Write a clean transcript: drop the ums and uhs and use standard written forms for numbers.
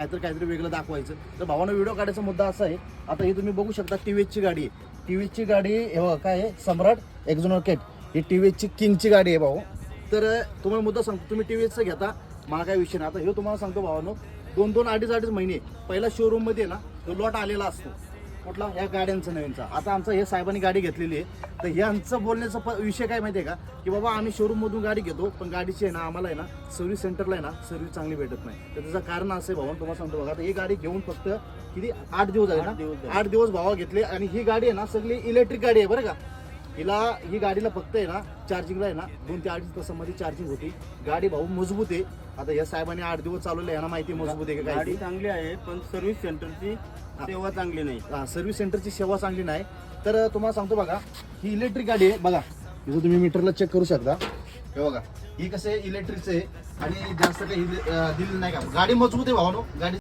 काहीतरी वेगळं दाखवायचं. तर भावानं व्हिडिओ काढायचा मुद्दा असा आहे, आता ही तुम्ही बघू शकता टीव्हीएसची गाडी आहे. टीव्हीएसची गाडी हे बघा काय आहे, सम्राट एक्झोनोकेट ही टीव्हीएसची किंगची गाडी आहे भाऊ. तर तुम्हाला मुद्दा सांगतो, तुम्ही टीव्हीएसचं घेता मला काय विषय नाही. आता हे तुम्हाला सांगतो भावानो, 2-2 अडीच महिने पहिला शोरूम मध्ये ना तो लॉट आलेला असतो कुठला या गाड्यांचा नवीनचा. आता आमचं हे साहेबांनी गाडी घेतलेली आहे, तर यांचं बोलण्याचा विषय काय माहिती आहे का, की बाबा आम्ही शोरूम मधून गाडी घेतो पण गाडीची आहे ना आम्हाला आहे ना सर्व्हिस सेंटरला आहे ना सर्व्हिस चांगली भेटत नाही. तर त्याचं कारण असं आहे भाऊ, तुम्हाला सांगतो बघा. आता ही गाडी घेऊन फक्त किती 8 दिवस झाले ना, 8 दिवस भावा घेतले. आणि ही गाडी आहे ना सगळी इलेक्ट्रिक गाडी आहे बरं का. ही गाडीला फक्त आहे ना चार्जिंगला आहे ना 2 ते 2.5 तासामध्ये चार्जिंग होती. गाडी भाऊ मजबूत आहे. आता या साहेबांनी 8 दिवस चालवले, यांना माहिती मजबूत आहे का. गाडी चांगली आहे पण सर्व्हिस सेंटरची सेवा चांगली नाही. सर्व्हिस सेंटरची सेवा चांगली नाही. तर तुम्हाला सांगतो बघा, ही इलेक्ट्रिक गाडी आहे बघा. जर तुम्ही मीटरला चेक करू शकता, हे बघा ही कसं आहे इलेक्ट्रिकचं आहे आणि जास्त काही दिलेलं नाही का. गाडी मजबूत आहे भावानो, गाडी